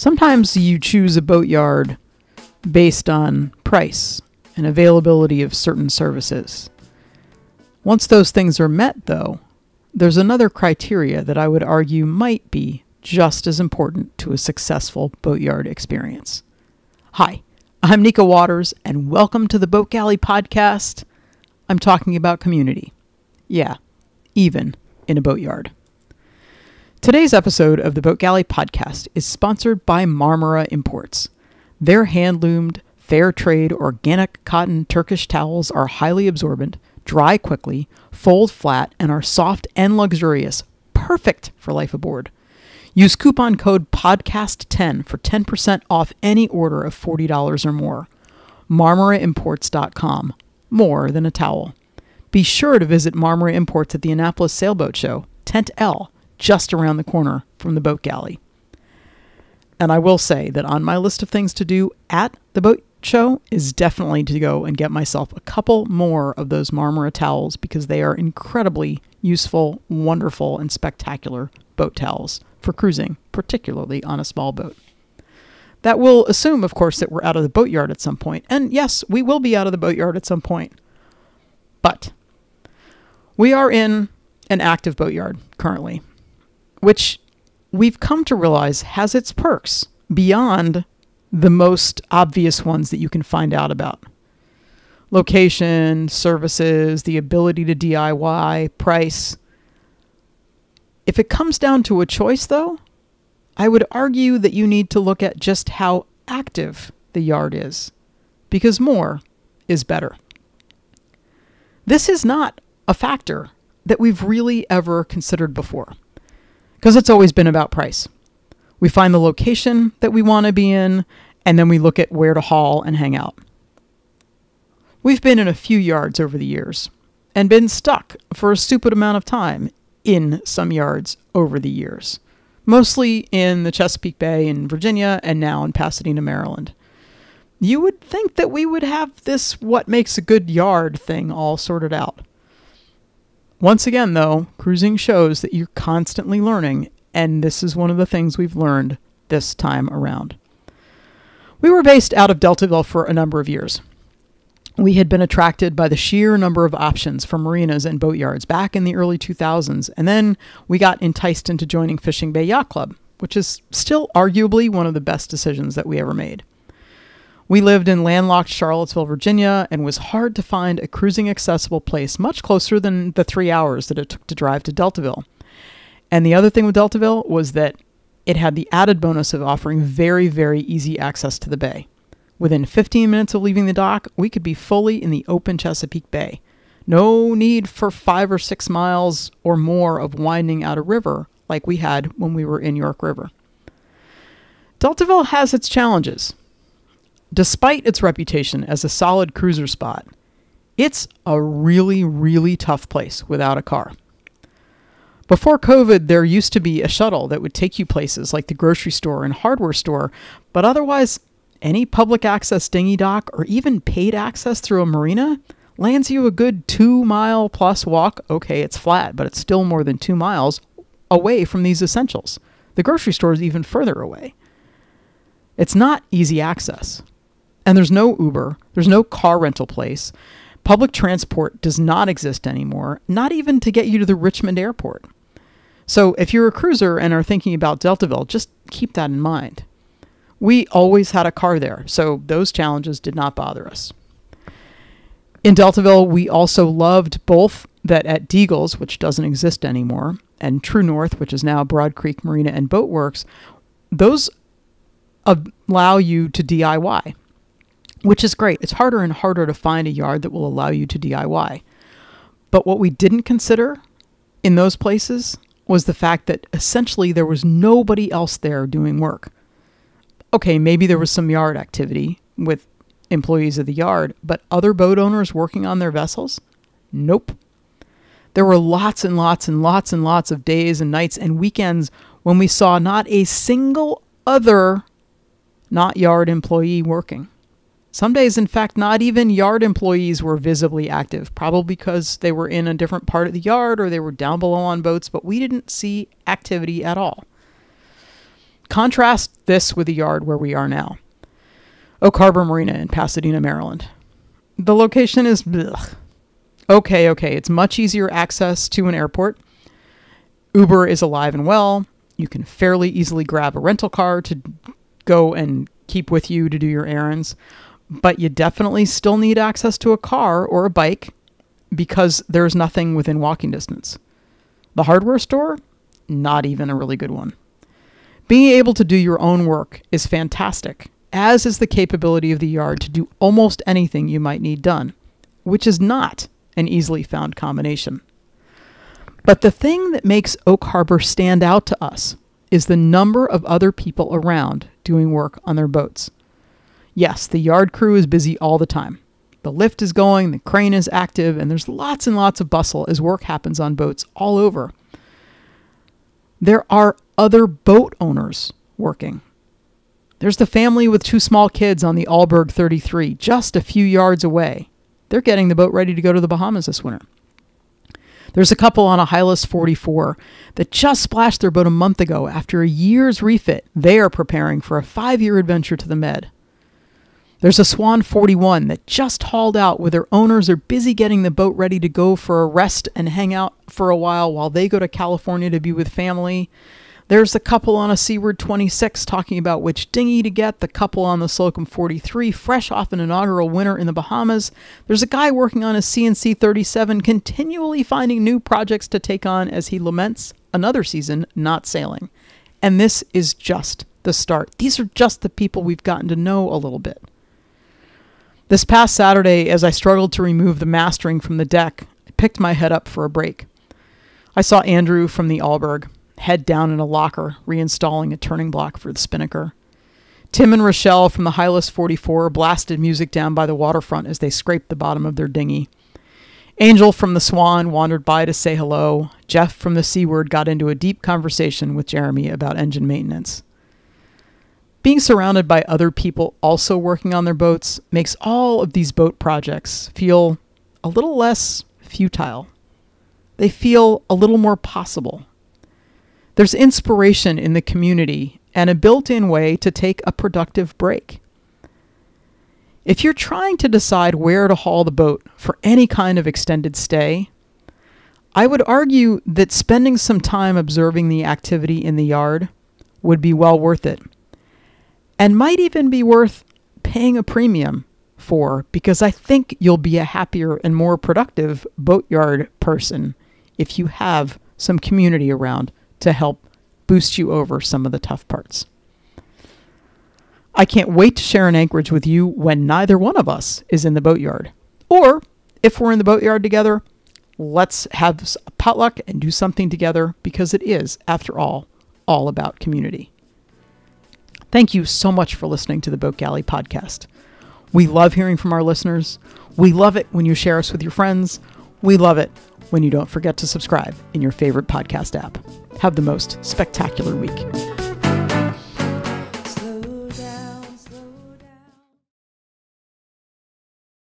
Sometimes you choose a boatyard based on price and availability of certain services. Once those things are met, though, there's another criteria that I would argue might be just as important to a successful boatyard experience. Hi, I'm Nika Waters, and welcome to the Boat Galley Podcast. I'm talking about community. Yeah, even in a boatyard. Today's episode of the Boat Galley Podcast is sponsored by Marmara Imports. Their hand-loomed, fair trade, organic cotton Turkish towels are highly absorbent, dry quickly, fold flat, and are soft and luxurious, perfect for life aboard. Use coupon code PODCAST10 for 10% off any order of $40 or more. MarmaraImports.com. More than a towel. Be sure to visit Marmara Imports at the Annapolis Sailboat Show, Tent L, just around the corner from the Boat Galley. And I will say that on my list of things to do at the boat show is definitely to go and get myself a couple more of those Marmara towels because they are incredibly useful, wonderful, and spectacular boat towels for cruising, particularly on a small boat. That will assume, of course, that we're out of the boatyard at some point. And yes, we will be out of the boatyard at some point. But we are in an active boatyard currently, which we've come to realize has its perks beyond the most obvious ones that you can find out about. Location, services, the ability to DIY, price. If it comes down to a choice, though, I would argue that you need to look at just how active the yard is, because more is better. This is not a factor that we've really ever considered before, because it's always been about price. We find the location that we want to be in, and then we look at where to haul and hang out. We've been in a few yards over the years, and been stuck for a stupid amount of time in some yards over the years. Mostly in the Chesapeake Bay in Virginia, and now in Pasadena, Maryland. You would think that we would have this what makes a good yard thing all sorted out. Once again, though, cruising shows that you're constantly learning, and this is one of the things we've learned this time around. We were based out of Deltaville for a number of years. We had been attracted by the sheer number of options for marinas and boatyards back in the early 2000s, and then we got enticed into joining Fishing Bay Yacht Club, which is still arguably one of the best decisions that we ever made. We lived in landlocked Charlottesville, Virginia, and was hard to find a cruising accessible place much closer than the 3 hours that it took to drive to Deltaville. And the other thing with Deltaville was that it had the added bonus of offering very, very easy access to the bay. Within 15 minutes of leaving the dock, we could be fully in the open Chesapeake Bay. No need for 5 or 6 miles or more of winding out a river like we had when we were in York River. Deltaville has its challenges. Despite its reputation as a solid cruiser spot, it's a really, really tough place without a car. Before COVID, there used to be a shuttle that would take you places like the grocery store and hardware store, but otherwise, any public access dinghy dock or even paid access through a marina lands you a good 2-mile plus walk. Okay, it's flat, but it's still more than 2 miles away from these essentials. The grocery store is even further away. It's not easy access. And there's no Uber, there's no car rental place. Public transport does not exist anymore, not even to get you to the Richmond airport. So if you're a cruiser and are thinking about Deltaville, just keep that in mind. We always had a car there, so those challenges did not bother us. In Deltaville, we also loved both that at Deagle's, which doesn't exist anymore, and True North, which is now Broad Creek Marina and Boat Works, those allow you to DIY. Which is great. It's harder and harder to find a yard that will allow you to DIY. But what we didn't consider in those places was the fact that essentially there was nobody else there doing work. Okay, maybe there was some yard activity with employees of the yard, but other boat owners working on their vessels? Nope. There were lots and lots and lots and lots of days and nights and weekends when we saw not a single other not yard employee working. Some days, in fact, not even yard employees were visibly active, probably because they were in a different part of the yard or they were down below on boats, but we didn't see activity at all. Contrast this with the yard where we are now. Oak Marina in Pasadena, Maryland. The location is blech. Okay, it's much easier access to an airport. Uber is alive and well. You can fairly easily grab a rental car to go and keep with you to do your errands. But you definitely still need access to a car or a bike because there's nothing within walking distance. The hardware store? Not even a really good one. Being able to do your own work is fantastic, as is the capability of the yard to do almost anything you might need done, which is not an easily found combination. But the thing that makes Oak Harbor stand out to us is the number of other people around doing work on their boats. Yes, the yard crew is busy all the time. The lift is going, the crane is active, and there's lots and lots of bustle as work happens on boats all over. There are other boat owners working. There's the family with 2 small kids on the Alberg 33, just a few yards away. They're getting the boat ready to go to the Bahamas this winter. There's a couple on a Hylas 44 that just splashed their boat a month ago after a year's refit. They are preparing for a 5-year adventure to the Med. There's a Swan 41 that just hauled out where their owners are busy getting the boat ready to go for a rest and hang out for a while they go to California to be with family. There's a couple on a Seaward 26 talking about which dinghy to get, the couple on the Slocum 43 fresh off an inaugural winter in the Bahamas. There's a guy working on a CNC 37 continually finding new projects to take on as he laments another season not sailing. And this is just the start. These are just the people we've gotten to know a little bit. This past Saturday, as I struggled to remove the mastering from the deck, I picked my head up for a break. I saw Andrew from the Alberg, head down in a locker, reinstalling a turning block for the spinnaker. Tim and Rochelle from the Hylas 44 blasted music down by the waterfront as they scraped the bottom of their dinghy. Angel from the Swan wandered by to say hello. Jeff from the Seaward got into a deep conversation with Jeremy about engine maintenance. Being surrounded by other people also working on their boats makes all of these boat projects feel a little less futile. They feel a little more possible. There's inspiration in the community and a built-in way to take a productive break. If you're trying to decide where to haul the boat for any kind of extended stay, I would argue that spending some time observing the activity in the yard would be well worth it, and might even be worth paying a premium for, because I think you'll be a happier and more productive boatyard person if you have some community around to help boost you over some of the tough parts. I can't wait to share an anchorage with you when neither one of us is in the boatyard. Or if we're in the boatyard together, let's have a potluck and do something together, because it is, after all about community. Thank you so much for listening to the Boat Galley podcast. We love hearing from our listeners. We love it when you share us with your friends. We love it when you don't forget to subscribe in your favorite podcast app. Have the most spectacular week.